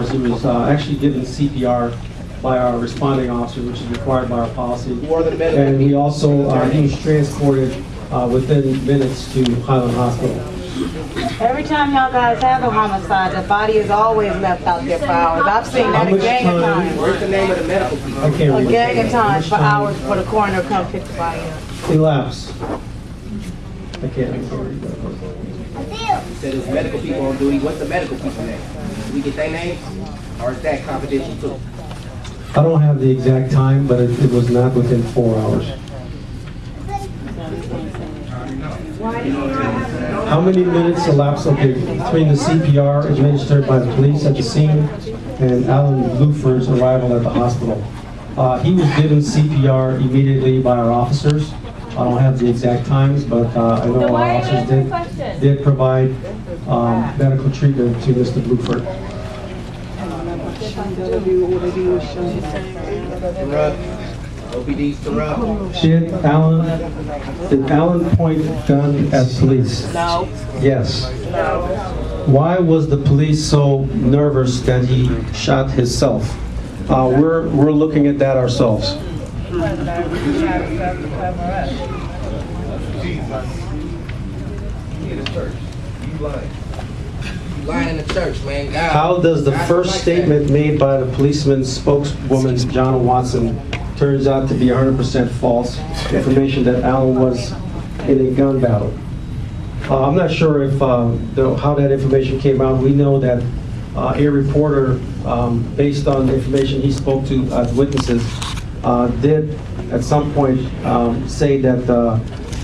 hours, he was actually given CPR by our responding officer, which is required by our policy. And he also he was transported within minutes to Highland Hospital. Every time y'all guys have a homicide, the body is always left out there for hours. I've seen that a gang of times. Where's the name of the medical people? I can't read A gang of times for time? hours before the coroner come pick the body up. Elapsed. I can't read that. You said there's medical people on duty. What's the medical people name? Do we get their names? Or is that confidential too? I don't have the exact time, but it was not within 4 hours. How many minutes elapsed between the CPR administered by the police at the scene and Alan Blueford's arrival at the hospital? He was given CPR immediately by our officers. I don't have the exact times, but I know our officers did provide medical treatment to Mr. Blueford. OPD's corrupt. Did Alan point gun at police? No. Yes. No. Why was the police so nervous that he shot himself? We're looking at that ourselves. Lying in the church, man. God. How does the first statement made by the policeman's spokeswoman, John Watson, turns out to be 100% false information that Alan was in a gun battle? I'm not sure if how that information came out. We know that a reporter, based on the information he spoke to witnesses, did at some point say that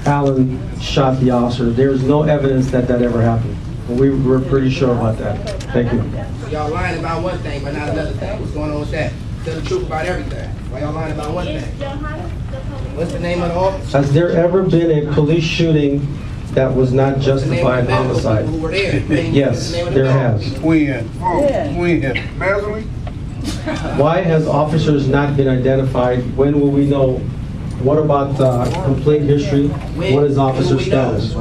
Alan shot the officer. There's no evidence that that ever happened. We're pretty sure about that. Thank you. So y'all lying about one thing, but not another thing. What's going on with that? Tell the truth about everything. Why y'all lying about one thing? What's the name of the office? Has there ever been a police shooting that was not justified homicide? Who were there? Yes, there has. When? Masley? Why has officers not been identified? When will we know? What about complaint history? What is officer status?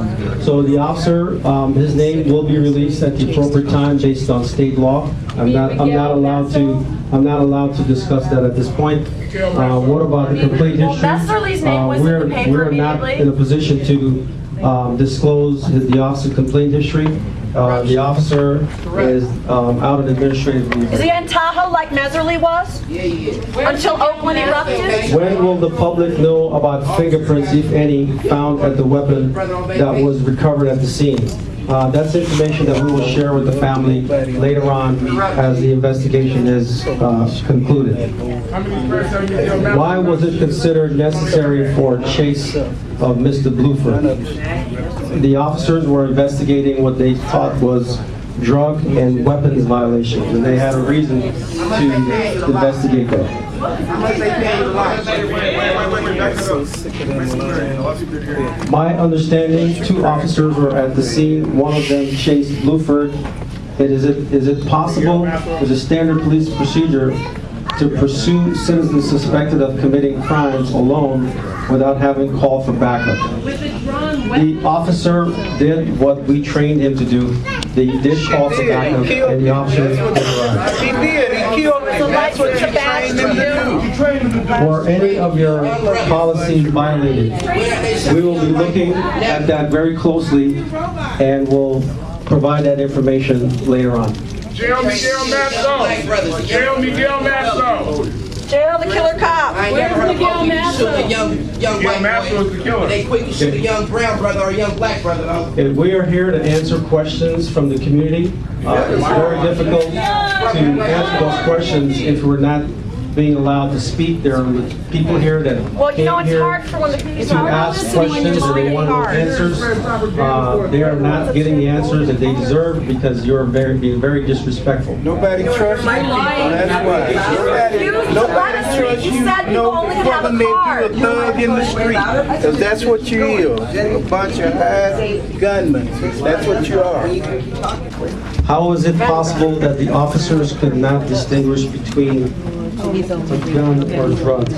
So the officer, his name will be released at the appropriate time based on state law. I'm not allowed to discuss that at this point. What about the complaint history? Messerly's name was in the paper We're not in a position to disclose the officer's complaint history. The officer is out on administrative leave. Is he in Tahoe like Messerly was? Yeah. Until Oakland erupted? When will the public know about fingerprints, if any, found at the weapon that was recovered at the scene? That's information that we will share with the family later on as the investigation is concluded. Why was it considered necessary for a chase of Mr. Blueford? The officers were investigating what they thought was drug and weapons violations, and they had a reason to investigate that. My understanding, 2 officers were at the scene. One of them chased Blueford. Is it possible, as a standard police procedure, to pursue citizens suspected of committing crimes alone without having called for backup? The officer did what we trained him to do. He did call for backup, and the officer did arrive. He did. He killed him. That's what you trained him to do. Were any of your policies violated? We will be looking at that very closely, and we'll provide that information later on. Jail Miguel Masso. Jail Miguel Masso. Jail the killer cop. I ain't never heard of OPD shoot a young white Masso is the boy. killer. They quickly shoot a young brown brother or a young black brother, though. And we are here to answer questions from the community. It's very difficult to answer those questions if we're not being allowed to speak. There are people here that Well, you know, came it's here hard for when the police to are ask listening when questions you're and they really want hard. answers. They are not getting the answers that they deserve because you're being very disrespectful. Nobody trusts you. That's why. Nobody trusts you. No brother made you a thug in the street. Because that's what you is. A bunch of high gunmen. That's what you are. How is it possible that the officers could not distinguish between a gun or drugs?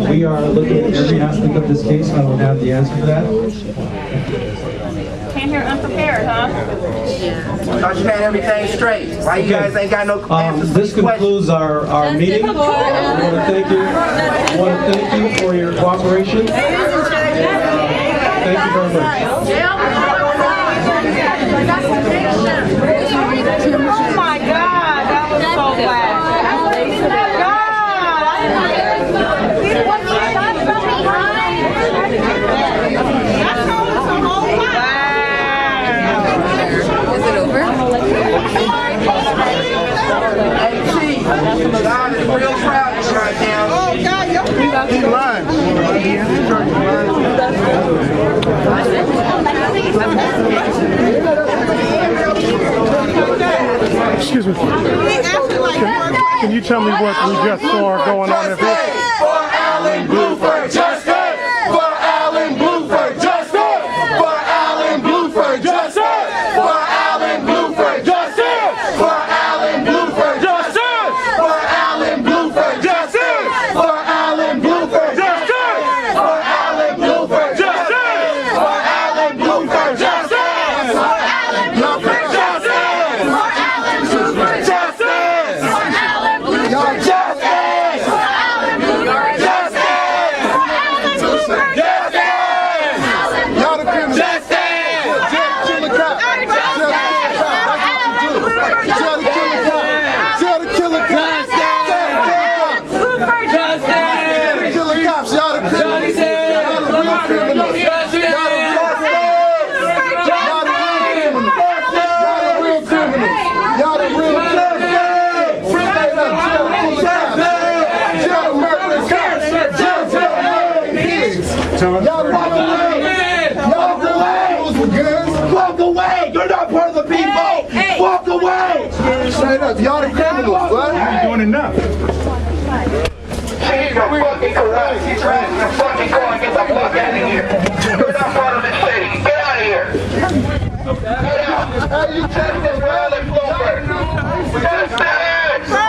We are looking at every aspect of this case. I don't have the answer to that. came here unprepared, huh? Thought you had everything straight. Why you guys ain't got no answers to This these questions? concludes our meeting. I want to thank you. I want to thank you for your cooperation. Thank you very much. Oh my God, that was so fast. Is it over? Hey, Chief, God is real proud of you right now. Oh, God, He lying. Excuse me. Can you tell me what we just saw going on For Alan Blueford, justice! For Alan Blueford, justice! For Alan Blueford, justice! For Alan Blueford, justice! For Alan Blueford, justice! For Alan Blueford, justice! For Alan Blueford, justice! For Alan Blueford, justice! For Alan Blueford, justice! For Alan Blueford, justice! For Alan Blueford, justice! For Alan Blueford, justice! For Alan Blueford, justice! Y'all the criminals. Kill the cop. Kill the killer cop. Kill the cops. Y'all the criminals. Y'all the real criminals. Y'all the real criminals. Straight up, jail murderers. Y'all walk away. Y'all walk away with guns. Walk away. You're not part of the people. Walk away. Straight up, y'all the criminals. What? You're doing enough. You're fucking corrupt. You're trying to fucking go and get the fuck out of here. You're not part of this city. Get out of here. Get out. Hey, you check this, bro. Alan Blueford. Justice!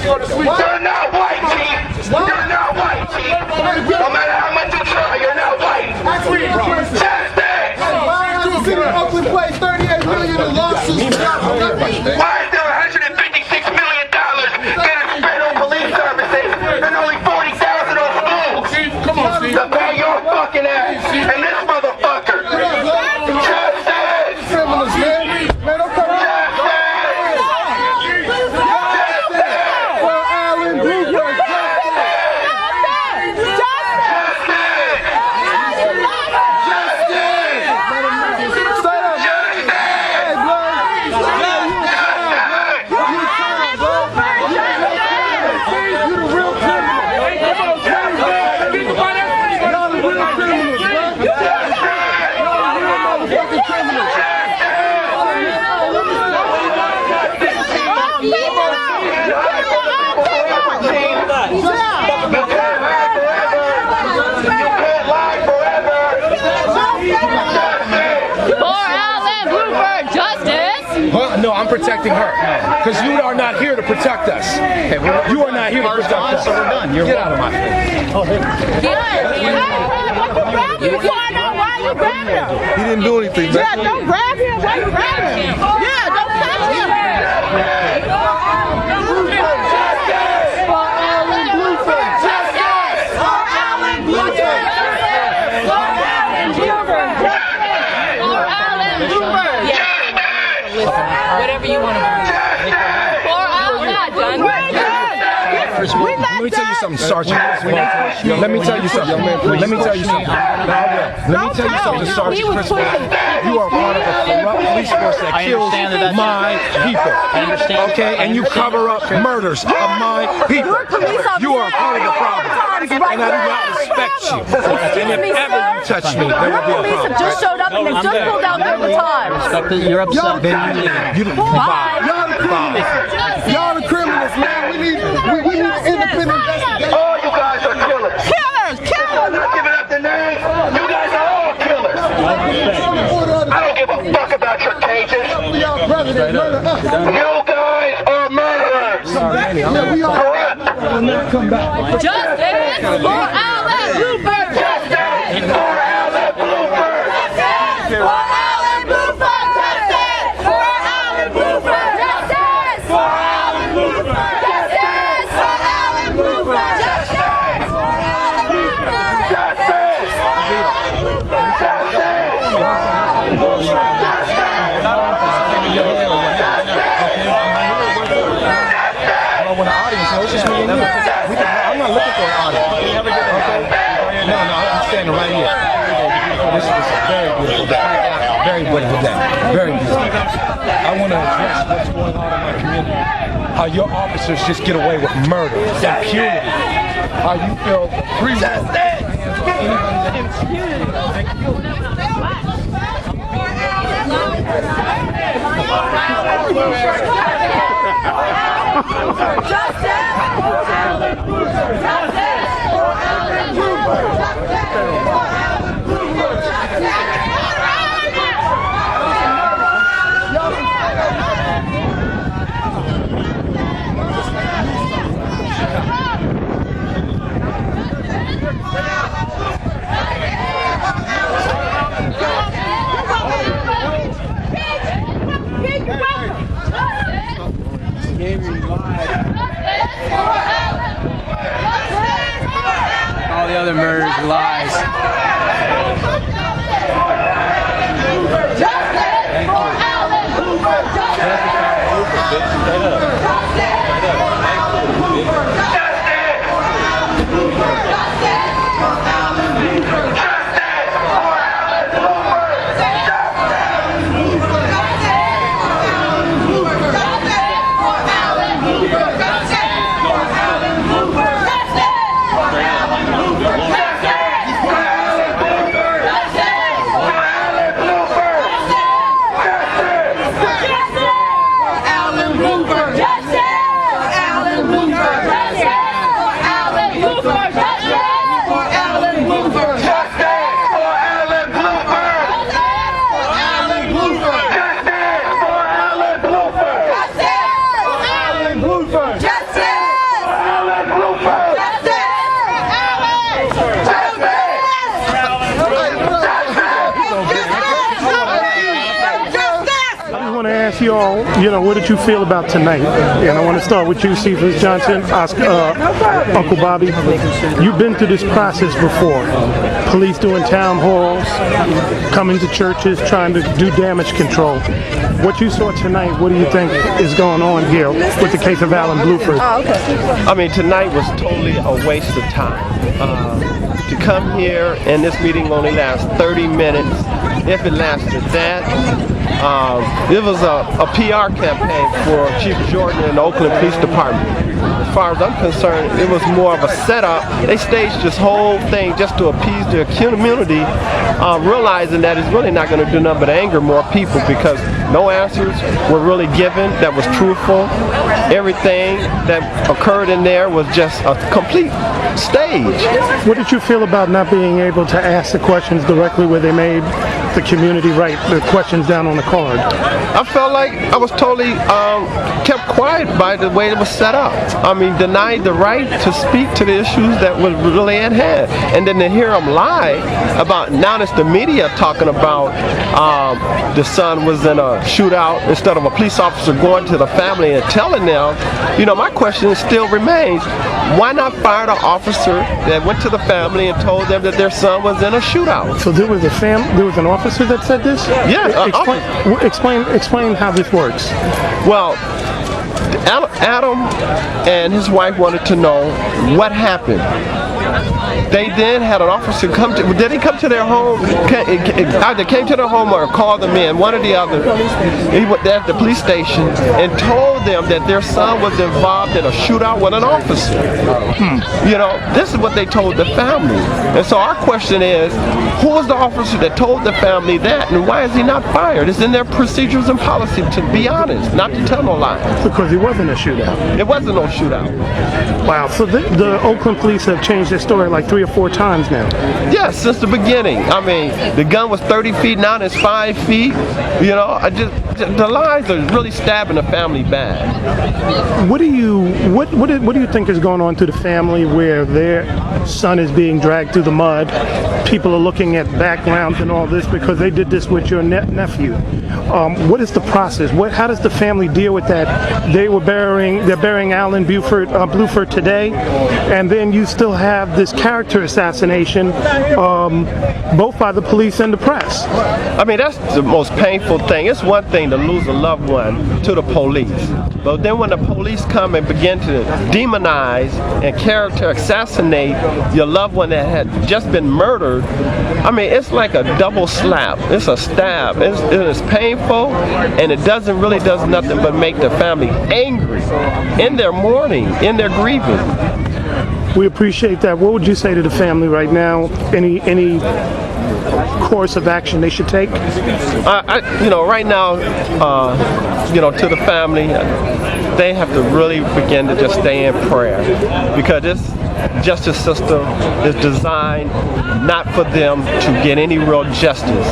You're not white, Chief! You're not white, Chief! No matter how much you try, you're not white! Justice! Why has the city of Oakland paid $38 million in lawsuits? Why is there $156 million getting spent on police services and only $40,000 on schools? Come on, Steve. To pay your fucking ass and this motherfucker! Justice! Criminals, man. Man, don't come out. No, I'm protecting her. Because you are not here to protect us. You are not here to protect us. So we're done. Get out of my face. Why you grabbing him? He didn't do anything, man. Yeah, don't grab him. Why you grabbing him? Yeah, don't touch him. For Alan Blueford. Justice! For Alan Blueford! For Alan Blueford! For Alan Blueford! Whatever you want to do. We're not done. Let me tell you something, Sergeant. Let me tell you something. Let me tell you something. Let me tell you something, Sergeant Christopher. You are part of a corrupt police force that kills my people. Okay? And you cover up murders of my people. You are part of the problem. And I do not respect you. And if ever you touch me, there will be a Police have problem. just showed up and they just pulled out all the time. You're upset. Then you leave. Bye. Y'all the criminals, man. We need an independent investigation. All you guys are killers! Killers! Killers! You're not giving up the name! You guys are all bitches. You guys are murderers. Correct. Justice for Alan Blueford! Justice for Alan Blueford. Justice for Alan Blueford! Justice for Alan Blueford! Justice for Alan Blueford! Justice for Alan Blueford! Justice for Alan Blueford! Justice for Alan With the audience, so it's just me and you. I'm not looking for an audience. Okay? No, I'm standing right here. This is a very beautiful day. Very beautiful day. Very beautiful. I want to address what's going on in my community. How your officers just get away with murder, impunity. How you feel free All the other murders are lies. Justice for Alan Blueford! Justice You all, what did you feel about tonight? And I want to start with you, Cephus Johnson, Uncle Bobby. You've been through this process before. Police doing town halls, coming to churches, trying to do damage control. What you saw tonight, what do you think is going on here with the case of Alan Blueford? I mean, tonight was totally a waste of time. To come here and this meeting only lasts 30 minutes, if it lasted that. It was a PR campaign for Chief Jordan and the Oakland Police Department. As far as I'm concerned, it was more of a setup. They staged this whole thing just to appease their community, realizing that it's really not going to do nothing but anger more people because no answers were really given that was truthful. Everything that occurred in there was just a complete stage. What did you feel about not being able to ask the questions directly where they made the community write the questions down on the card? I felt like I was totally kept quiet by the way it was set up. I mean, denied the right to speak to the issues that was really at hand. And then to hear them lie about, now it's the media talking about the son was in a shootout instead of a police officer going to the family and telling them, my question still remains, why not fire the officer that went to the family and told them that their son was in a shootout? So there was an officer that said this? Yeah. Explain how this works. Well, Adam and his wife wanted to know what happened. They then had an officer come to, did he come to their home? Either came to their home or called them in, one or the other. He went there at the police station and told them that their son was involved in a shootout with an officer. This is what they told the family. And so our question is, who was the officer that told the family that, and why is he not fired? It's in their procedures and policy, to be honest, not to tell no lies. Because it wasn't a shootout. It wasn't no shootout. Wow, so the Oakland police have changed their story like 3 or 4 times now. Yes, since the beginning. I mean, the gun was 30 feet, now it's 5 feet. the lies are really stabbing the family bad. What do you think is going on to the family where their son is being dragged through the mud? People are looking at backgrounds and all this because they did this with your nephew. What is the process? How does the family deal with that? They're burying Alan Blueford today, and then you still have this character assassination, both by the police and the press. I mean, that's the most painful thing. It's one thing to lose a loved one to the police, but then when the police come and begin to demonize and character assassinate your loved one that had just been murdered, I mean, it's like a double slap. It's a stab. It's painful, and it really does nothing but make the family angry in their mourning, in their grieving. We appreciate that. What would you say to the family right now? Any course of action they should take? Right now, to the family, they have to really begin to just stay in prayer, because this justice system is designed not for them to get any real justice.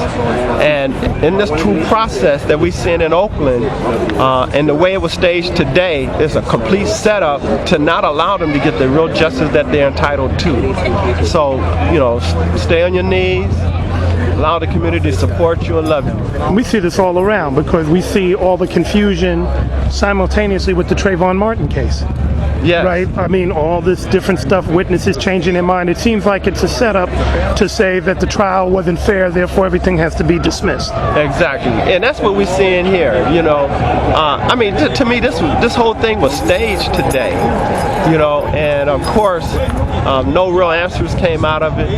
And in this true process that we see in Oakland, and the way it was staged today, is a complete setup to not allow them to get the real justice that they're entitled to. So, stay on your knees. Allow the community to support you and love you. We see this all around because we see all the confusion simultaneously with the Trayvon Martin case. Yes. Right? I mean, all this different stuff, witnesses changing their mind. It seems like it's a setup to say that the trial wasn't fair, therefore everything has to be dismissed. Exactly. And that's what we're seeing here, I mean, to me, this whole thing was staged today, and of course, no real answers came out of it.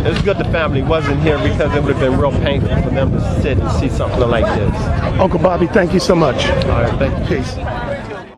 It's good the family wasn't here, because it would have been real painful for them to sit and see something like this. Uncle Bobby, thank you so much. All right, thank you. Peace.